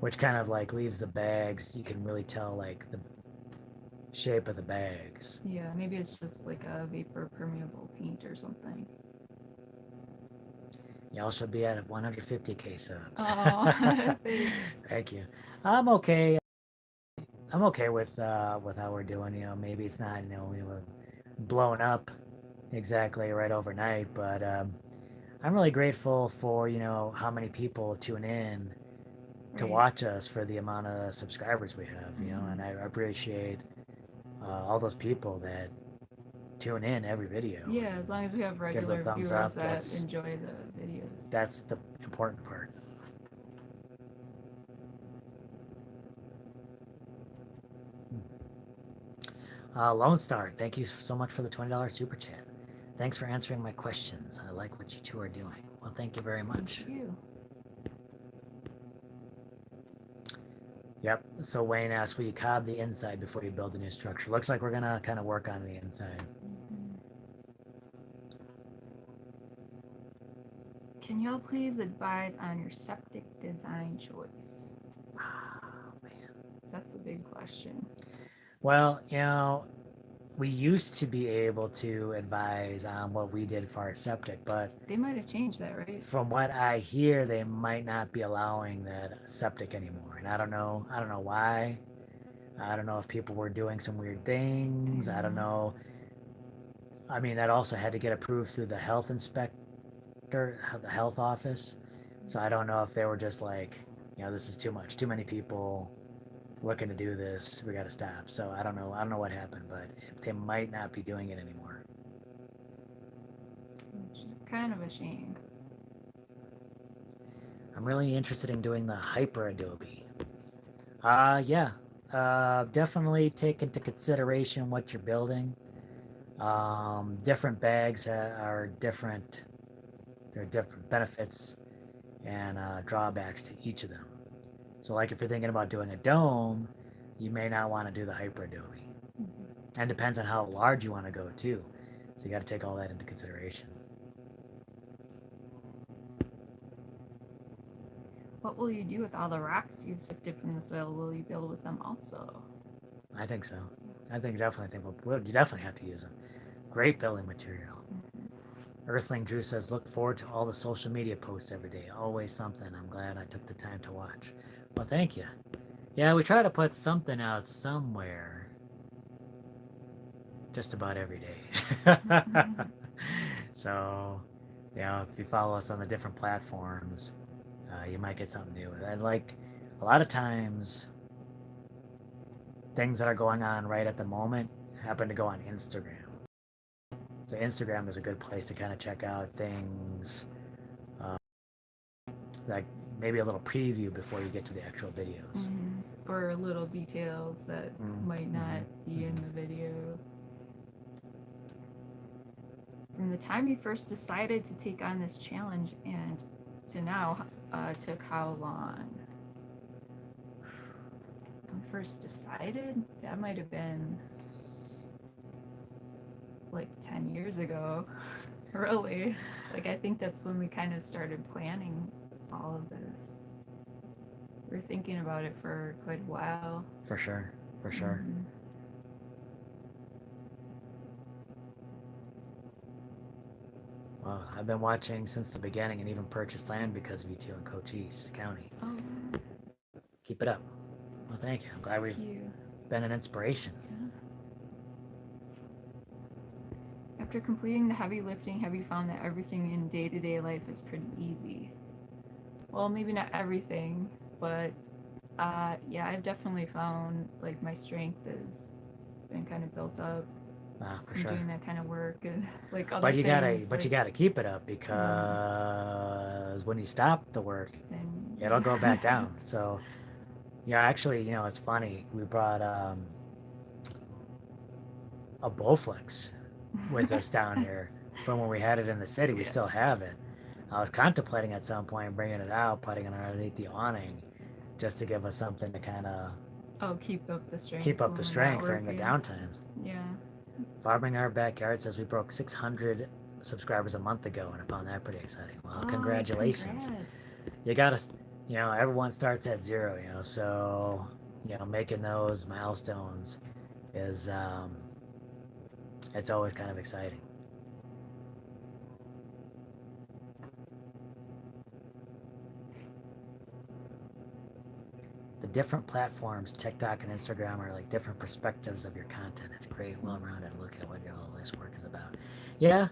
Speaker 1: which kind of like leaves the bags. You can really tell like the shape of the bags.
Speaker 2: Yeah, maybe it's just like a vapor permeable paint or something.
Speaker 1: Y'all should be at 150K subs.
Speaker 2: Oh, thanks.
Speaker 1: Thank you. I'm okay. I'm okay with how we're doing. Maybe it's not we were blown up exactly right overnight, but I'm really grateful for how many people tune in to
Speaker 2: Right.
Speaker 1: watch us for the amount of subscribers we have.
Speaker 2: Mm-hmm.
Speaker 1: And I appreciate all those people that tune in every video
Speaker 2: Yeah,
Speaker 1: and
Speaker 2: as long as we have
Speaker 1: give the
Speaker 2: regular
Speaker 1: thumbs
Speaker 2: viewers
Speaker 1: up.
Speaker 2: that
Speaker 1: That's
Speaker 2: enjoy the videos.
Speaker 1: that's the important part. Lone Star, thank you so much for the $20 super chat. Thanks for answering my questions. I like what you two are doing. Well, thank you very much.
Speaker 2: Thank you.
Speaker 1: Yep. So Wayne asked, will you cob the inside before you build a new structure? Looks like we're gonna kind of work on the inside.
Speaker 2: Mm-hmm. Can y'all please advise on your septic design choice?
Speaker 1: Oh, man.
Speaker 2: That's a big question.
Speaker 1: Well, we used to be able to advise on what we did for our septic, but
Speaker 2: They might have changed that, right?
Speaker 1: from what I hear, they might not be allowing that septic anymore. And I don't know. I don't know why. I don't know if people were doing some weird things. I don't
Speaker 2: Mm-hmm.
Speaker 1: know. I mean, that also had to get approved through the health inspector, the health office. So I don't know if they were just like, this is too much, too many people looking to do this. We got to stop. So I don't know. I don't know what happened, but they might not be doing it anymore.
Speaker 2: Which is kind of a shame.
Speaker 1: I'm really interested in doing the hyper Adobe. Yeah. Definitely take into consideration what you're building. Different bags are different. There are different benefits and drawbacks to each of them. So, like if you're thinking about doing a dome, you may not want to do the hyper Adobe.
Speaker 2: Mm-hmm.
Speaker 1: And depends on how large you want to go too. So you got to take all that into consideration.
Speaker 2: What will you do with all the rocks you've sifted from the soil? Will you build with them also?
Speaker 1: I think so. I think we'll you definitely have to use them. Great building material.
Speaker 2: Mm-hmm.
Speaker 1: Earthling Drew says, look forward to all the social media posts every day. Always something. I'm glad I took the time to watch. Well, thank you. Yeah, we try to put something out somewhere just about every day. So, if you follow us on the different platforms, you might get something new. And like a lot of times, things that are going on right at the moment happen to go on Instagram. So Instagram is a good place to kind of check out things uh, like maybe a little preview before you get to the actual videos.
Speaker 2: Mm-hmm. Or little details that might not be in the video. From the time you first decided to take on this challenge and to now, took how long? I'm first decided, that might have been like 10 years ago. Really. Like, I think that's when we kind of started planning all of this. We were thinking about it for quite a while.
Speaker 1: For sure. For sure.
Speaker 2: Mhm.
Speaker 1: Well, I've been watching since the beginning and even purchased land because of you two in Cochise County.
Speaker 2: Oh,
Speaker 1: Keep it up. Well, thank you. I'm glad we've
Speaker 2: thank you.
Speaker 1: been an inspiration.
Speaker 2: Yeah. After completing the heavy lifting, have you found that everything in day-to-day life is pretty easy? Well, maybe not everything, but yeah, I've definitely found like my strength has been kind of built up
Speaker 1: For
Speaker 2: from
Speaker 1: sure.
Speaker 2: doing that kind of work and like other
Speaker 1: But you
Speaker 2: things.
Speaker 1: gotta,
Speaker 2: like,
Speaker 1: keep it up because when you stop the work,
Speaker 2: then
Speaker 1: it'll go back down. So, yeah, actually, it's funny. We brought a Bowflex with us down here from when we had it in the city. We
Speaker 2: Yeah.
Speaker 1: still have it. I was contemplating at some point bringing it out, putting it underneath the awning, just to give us something to kind of
Speaker 2: keep up the strength.
Speaker 1: keep up
Speaker 2: when
Speaker 1: the
Speaker 2: we're not
Speaker 1: strength during the
Speaker 2: working.
Speaker 1: downtimes.
Speaker 2: Yeah.
Speaker 1: Farming Our Backyard says we broke 600 subscribers a month ago, and I found that pretty exciting. Well, congratulations.
Speaker 2: Congrats.
Speaker 1: You gotta, everyone starts at zero, so, making those milestones is, it's always kind of exciting. The different platforms, TikTok and Instagram, are like different perspectives of your content. It's a great, well-rounded look at what your all this work is about. Yeah.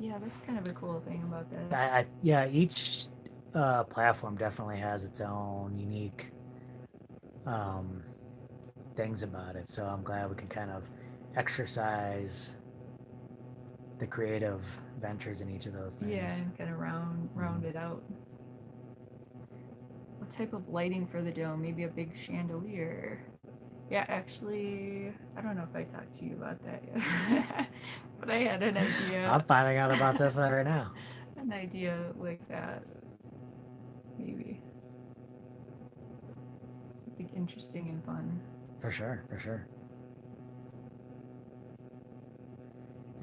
Speaker 2: Yeah, that's kind of a cool thing about that.
Speaker 1: Yeah, each platform definitely has its own unique um, things about it. So I'm glad we can kind of exercise the creative ventures in each of those things.
Speaker 2: Yeah, and kind of round it out. What type of lighting for the dome? Maybe a big chandelier. Yeah, actually, I don't know if I talked to you about that yet, but I had an idea.
Speaker 1: I'm finding out about this right now.
Speaker 2: An idea like that, maybe. Something interesting and fun.
Speaker 1: For sure, for sure.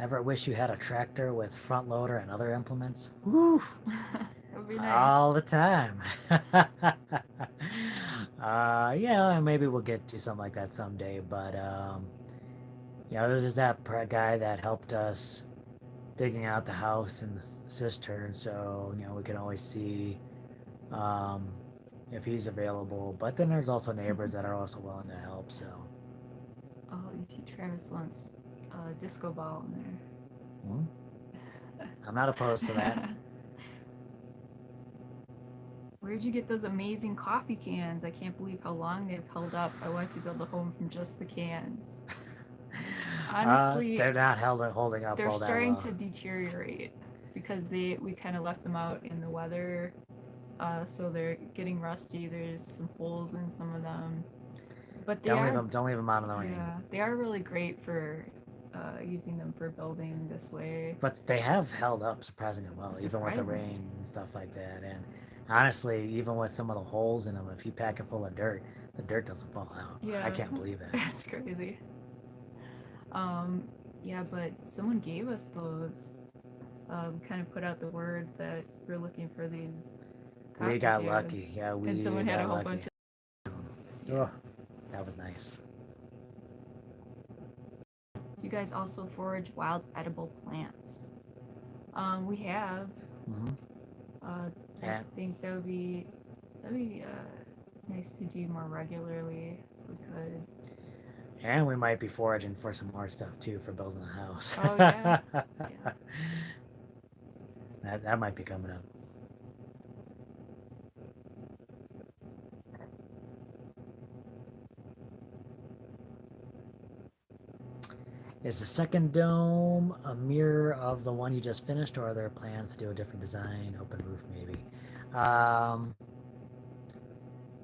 Speaker 1: Ever wish you had a tractor with front loader and other implements? Woo!
Speaker 2: That would be nice.
Speaker 1: All the time. Yeah, maybe we'll get to something like that someday. But there's just that guy that helped us digging out the house and the cistern, so we can always see if he's available. But then there's also neighbors that are also willing to help. So.
Speaker 2: Oh, E.T. Travis wants a disco ball in there.
Speaker 1: I'm not opposed to that.
Speaker 2: Where'd you get those amazing coffee cans? I can't believe how long they've held up. I want to build a home from just the cans. Honestly,
Speaker 1: they're not holding up.
Speaker 2: They're
Speaker 1: all that
Speaker 2: starting
Speaker 1: well.
Speaker 2: to deteriorate because we kind of left them out in the weather, so they're getting rusty. There's some holes in some of them, but
Speaker 1: don't leave them out in the rain.
Speaker 2: Yeah, they are really great for using them for building this way.
Speaker 1: But they have held up surprisingly well, even with the rain and stuff like that. And honestly, even with some of the holes in them, if you pack it full of dirt, the dirt doesn't fall out.
Speaker 2: Yeah,
Speaker 1: I can't believe that.
Speaker 2: That's crazy. Yeah, but someone gave us those. Kind of put out the word that we're looking for these.
Speaker 1: We got lucky. Yeah,
Speaker 2: and someone had a whole bunch of.
Speaker 1: Oh, that was nice.
Speaker 2: You guys also forage wild edible plants. We have. I think that would be nice to do more regularly if we could.
Speaker 1: And we might be foraging for some more stuff too for building the house.
Speaker 2: Oh yeah. Yeah.
Speaker 1: That might be coming up. Is the second dome a mirror of the one you just finished, or are there plans to do a different design, open roof maybe?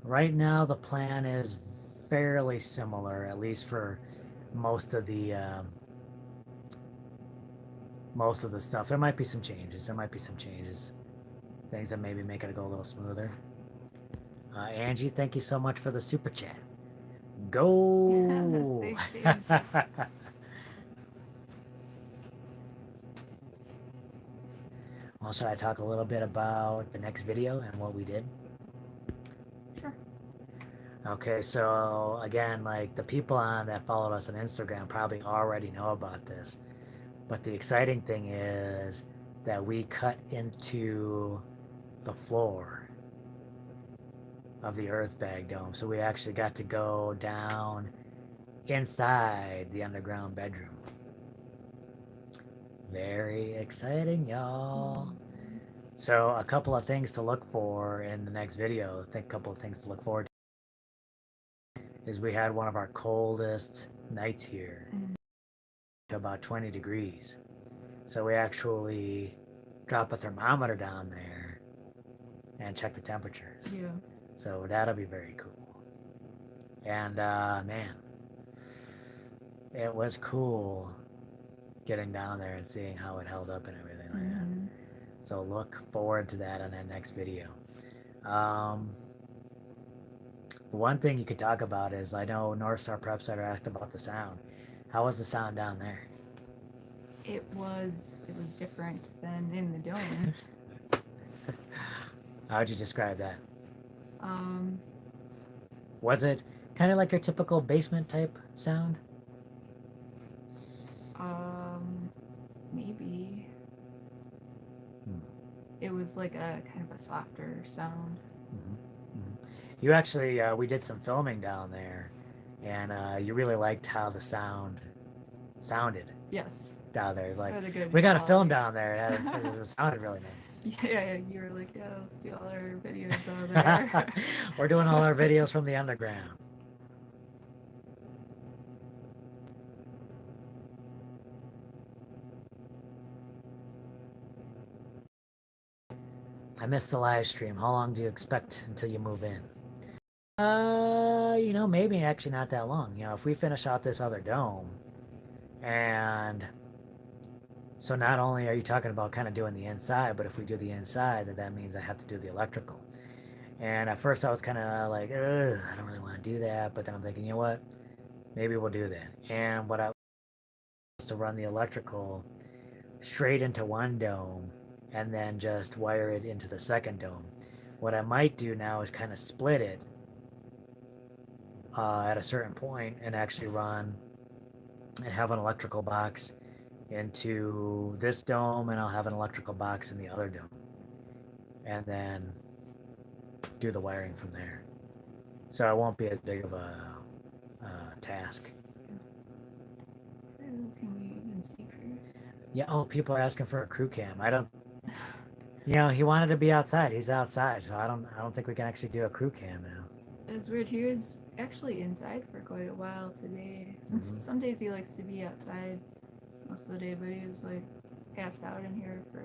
Speaker 1: Right now the plan is fairly similar, at least for most of the stuff. There might be some changes. Things that maybe make it go a little smoother. Angie, thank you so much for the super chat. Go!
Speaker 2: Thanks, Angie.
Speaker 1: Well, should I talk a little bit about the next video and what we did?
Speaker 2: Sure.
Speaker 1: Okay, so again, like the people on that followed us on Instagram probably already know about this. But the exciting thing is that we cut into the floor of the earthbag dome. So we actually got to go down inside the underground bedroom. Very exciting, y'all. So a couple of things to look for in the next video. I think a couple of things to look forward to is we had one of our coldest nights here to about 20 degrees. So we actually drop a thermometer down there and check the temperatures.
Speaker 2: Yeah.
Speaker 1: So that'll be very cool. And man, it was cool getting down there and seeing how it held up and everything like that. So look forward to that on that next video. One thing you could talk about is I know North Star Prep Starter asked about the sound. How was the sound down there?
Speaker 2: It was different than in the dome.
Speaker 1: How would you describe that?
Speaker 2: Um,
Speaker 1: Was it kind of like your typical basement type sound?
Speaker 2: Maybe. It was like a kind of a softer sound.
Speaker 1: You actually, we did some filming down there, and you really liked how the sound sounded
Speaker 2: Yes.
Speaker 1: down there. It's like,
Speaker 2: Had a good
Speaker 1: we got a
Speaker 2: quality.
Speaker 1: film down there. It sounded really nice.
Speaker 2: Yeah, you were like, yeah, let's do all our videos over there.
Speaker 1: We're doing all our videos from the underground. I missed the live stream. How long do you expect until you move in? Maybe actually not that long. If we finish out this other dome, and so not only are you talking about kind of doing the inside, but if we do the inside, that means I have to do the electrical. And at first I was kind of like, ugh, I don't really want to do that. But then I'm thinking, you know what? Maybe we'll do that. And what I was to run the electrical straight into one dome and then just wire it into the second dome. What I might do now is kind of split it at a certain point and actually run and have an electrical box into this dome, and I'll have an electrical box in the other dome, and then do the wiring from there. So it won't be as big of a task.
Speaker 2: Can we even see crew?
Speaker 1: Yeah. Oh, people are asking for a crew cam. I don't. He wanted to be outside. He's outside, so I don't think we can actually do a crew cam now.
Speaker 2: It's weird. He was actually inside for quite a while today. Some days he likes to be outside most of the day, but he was like passed out in here for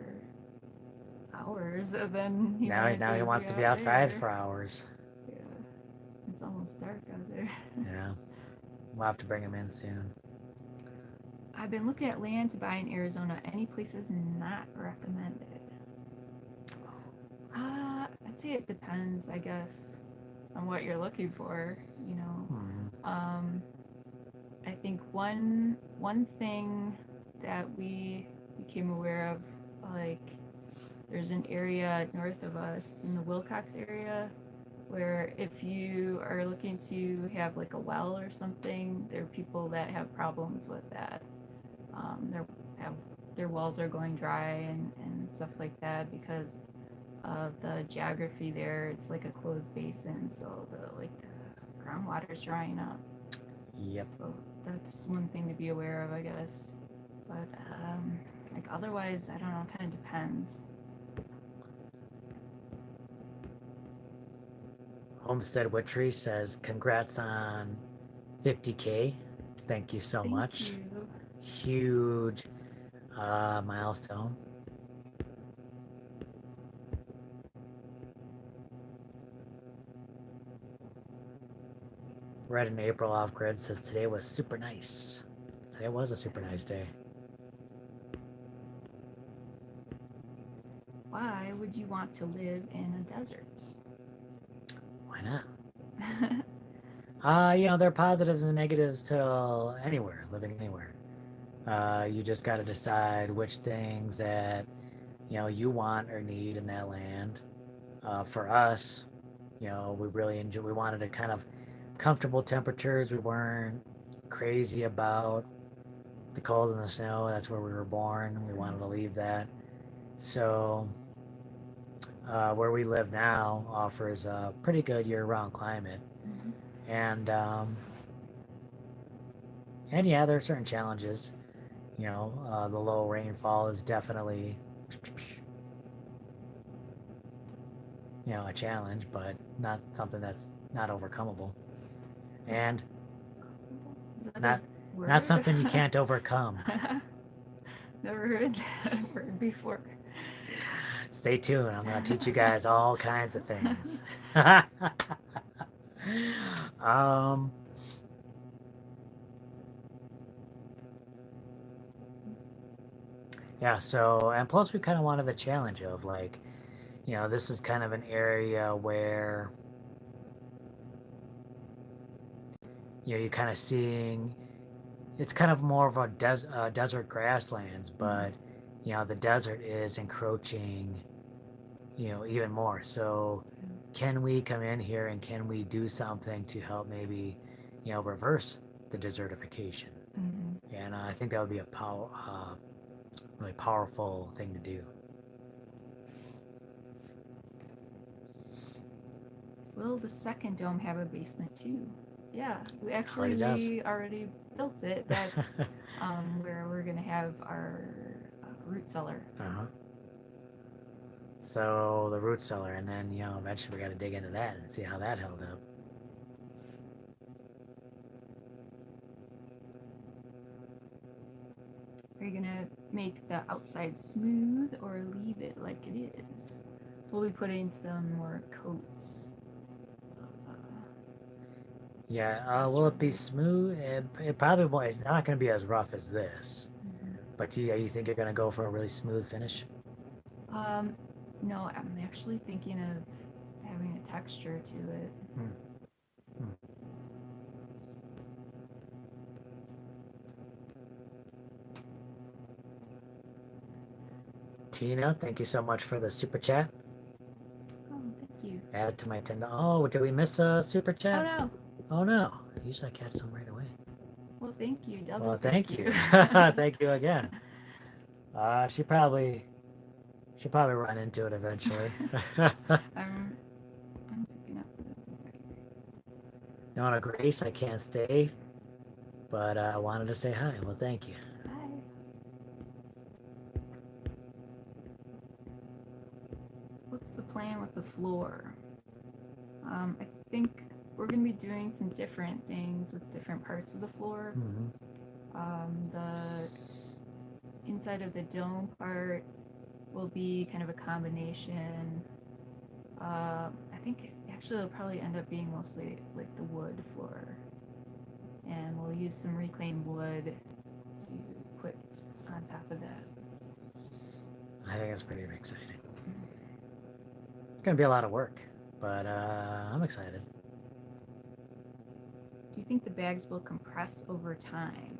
Speaker 2: hours. And then he
Speaker 1: wants to be outside for hours.
Speaker 2: Yeah, it's almost dark out there.
Speaker 1: Yeah, we'll have to bring him in soon.
Speaker 2: I've been looking at land to buy in Arizona. Any places not recommended? I'd say it depends, I guess, on what you're looking for. I think one thing that we became aware of, like, there's an area north of us in the Wilcox area where if you are looking to have like a well or something, there are people that have problems with that. Their wells are going dry and stuff like that because of the geography there. It's like a closed basin, so the groundwater's drying up.
Speaker 1: Yep.
Speaker 2: So that's one thing to be aware of, I guess. But otherwise, I don't know. It kind of depends.
Speaker 1: Homestead Witchery says, congrats on 50K. Thank you so much.
Speaker 2: Thank you.
Speaker 1: Huge milestone. Red in April off grid says today was super nice. Today was a super nice day.
Speaker 2: Why would you want to live in a desert?
Speaker 1: Why Why not? There are positives and negatives to anywhere, living anywhere. You just got to decide which things that, you want or need in that land. For us, we wanted a kind of comfortable temperatures. We weren't crazy about the cold and the snow. That's where we were born. We wanted to leave that. So, where we live now offers a pretty good year-round climate,
Speaker 2: Mhm.
Speaker 1: and yeah, there are certain challenges. The low rainfall is definitely, a challenge, but not something that's not overcomable, and
Speaker 2: Is that a
Speaker 1: not not
Speaker 2: word?
Speaker 1: something you can't overcome.
Speaker 2: Never heard that word before.
Speaker 1: Stay tuned. I'm going to teach you guys all kinds of things. um, yeah, so, and plus we kind of wanted the challenge of like, this is kind of an area where, you're kind of seeing, it's kind of more of a desert grasslands, but, the desert is encroaching, even more. So, can we come in here and can we do something to help maybe, reverse the desertification?
Speaker 2: Mm-hmm.
Speaker 1: And I think that would be a really powerful thing to do.
Speaker 2: Will the second dome have a basement too? Yeah,
Speaker 1: Already does.
Speaker 2: we already built it. That's where we're gonna have our root cellar.
Speaker 1: Uh-huh. So the root cellar, and then eventually we got to dig into that and see how that held up.
Speaker 2: Are you gonna make the outside smooth or leave it like it is? We'll be putting some more coats.
Speaker 1: Yeah. Will it be smooth? It probably won't. It's not going to be as rough as this. But you think you're going to go for a really smooth finish?
Speaker 2: No, I'm actually thinking of having a texture to it.
Speaker 1: Hmm. Hmm. Tina, thank you so much for the super chat.
Speaker 2: Oh, thank you.
Speaker 1: Add it to my 10. Oh, did we miss a super
Speaker 2: Oh
Speaker 1: chat?
Speaker 2: no.
Speaker 1: Oh no. Usually I catch them right away.
Speaker 2: Well, thank you. Double
Speaker 1: Well,
Speaker 2: thank
Speaker 1: thank
Speaker 2: you.
Speaker 1: you. Thank you again. She'll probably run into it eventually.
Speaker 2: I'm picking up the.
Speaker 1: Nona Grace, I can't stay, but I wanted to say hi. Well, thank you.
Speaker 2: Hi. What's the plan with the floor? I think we're gonna be doing some different things with different parts of the floor.
Speaker 1: Mm-hmm.
Speaker 2: The inside of the dome part will be kind of a combination. I think actually it'll probably end up being mostly like the wood floor, and we'll use some reclaimed wood to put on top of that.
Speaker 1: I think it's pretty exciting. It's going to be a lot of work, but I'm excited.
Speaker 2: Do you think the bags will compress over time?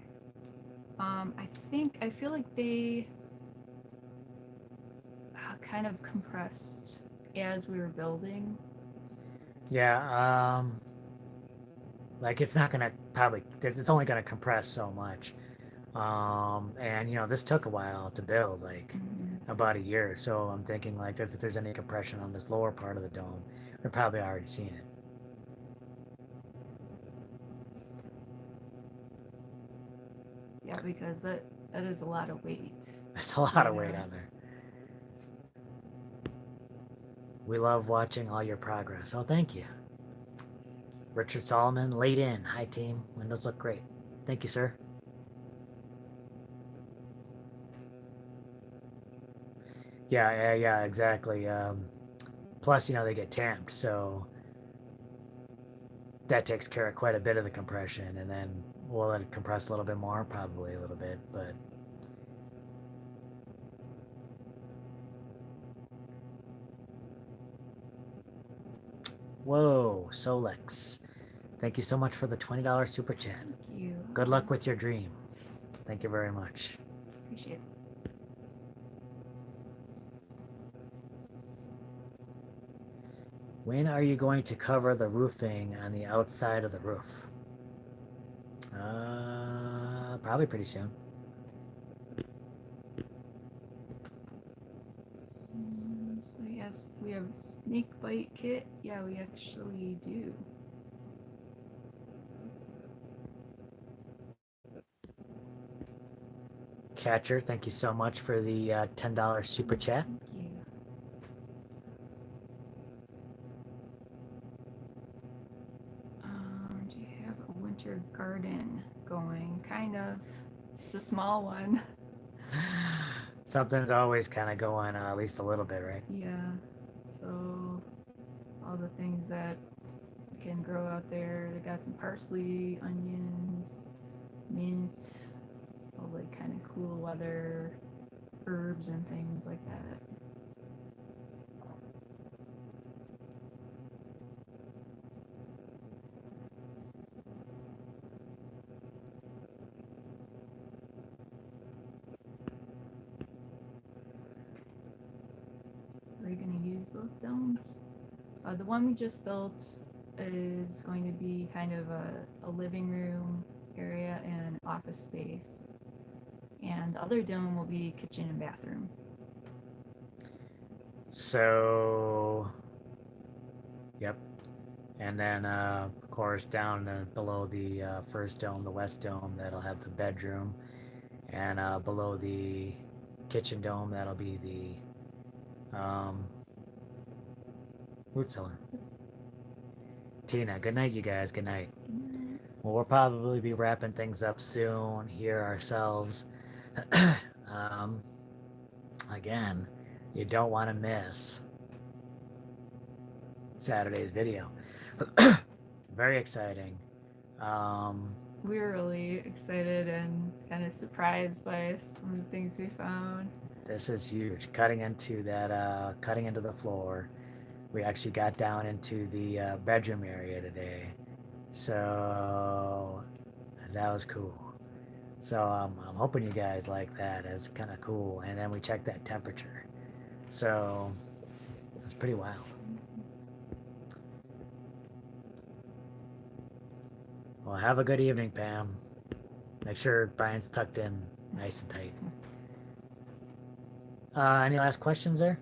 Speaker 2: I feel like they kind of compressed as we were building.
Speaker 1: Yeah, like it's not going to probably, it's only going to compress so much. And this took a while to build, like about a year. So I'm thinking like if there's any compression on this lower part of the dome, we're probably already seeing it.
Speaker 2: Yeah, because that is a lot of weight.
Speaker 1: It's a lot of weight on there. We love watching all your progress. Oh, thank you. Richard Solomon, laid in. Hi, team. Windows look great. Thank you, sir. Yeah, exactly. Plus, they get tamped, so that takes care of quite a bit of the compression, and then will it compress a little bit more? Probably a little bit, but Whoa, Solex. Thank you so much for the $20 super chat.
Speaker 2: Thank you.
Speaker 1: Good luck with your dream. Thank you very much.
Speaker 2: Appreciate it.
Speaker 1: When are you going to cover the roofing on the outside of the roof? Probably pretty soon.
Speaker 2: So yes, we have snake bite kit. Yeah, we actually do.
Speaker 1: Catcher, thank you so much for the $10 super chat.
Speaker 2: Thank you. Do you have a winter garden going? Kind of. It's a small one.
Speaker 1: Something's always kind of going at least a little bit, right?
Speaker 2: Yeah. So all the things that can grow out there. I got some parsley, onions, mint, all like kind of cool weather herbs and things like that. Are you going to use both domes? The one we just built is going to be kind of a living room area and office space. And the other dome will be kitchen and bathroom.
Speaker 1: So, yep. And then, of course, down below the first dome, the west dome, that'll have the bedroom. And below the kitchen dome, that'll be the root cellar. Tina, good night, you guys. Good night. Well, we'll probably be wrapping things up soon here ourselves. Again, you don't want to miss Saturday's video. Very exciting.
Speaker 2: We were really excited and kind of surprised by some of the things we found.
Speaker 1: This is huge. Cutting into that, cutting into the floor. We actually got down into the bedroom area today, so that was cool. So I'm hoping you guys like that. It's kind of cool. And then we checked that temperature, so it's pretty wild. Well, have a good evening, Pam. Make sure Brian's tucked in nice and tight. Any last questions there?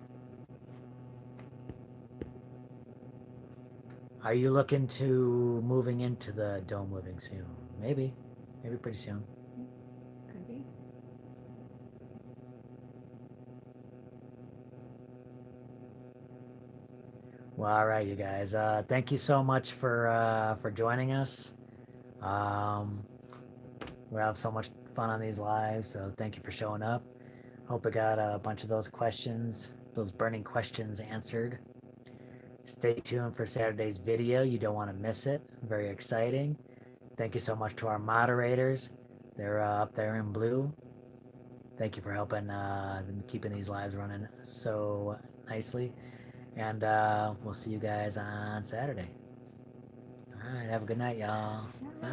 Speaker 1: Are you looking to moving into the dome living soon? Maybe pretty soon.
Speaker 2: Could be.
Speaker 1: Well, all right, you guys. Thank you so much for joining us. We have so much fun on these lives, so thank you for showing up. Hope I got a bunch of those questions, those burning questions answered. Stay tuned for Saturday's video. You don't want to miss it. Very exciting. Thank you so much to our moderators. They're up there in blue. Thank you for helping keeping these lives running so nicely. And we'll see you guys on Saturday. All right. Have a good night, y'all. Bye.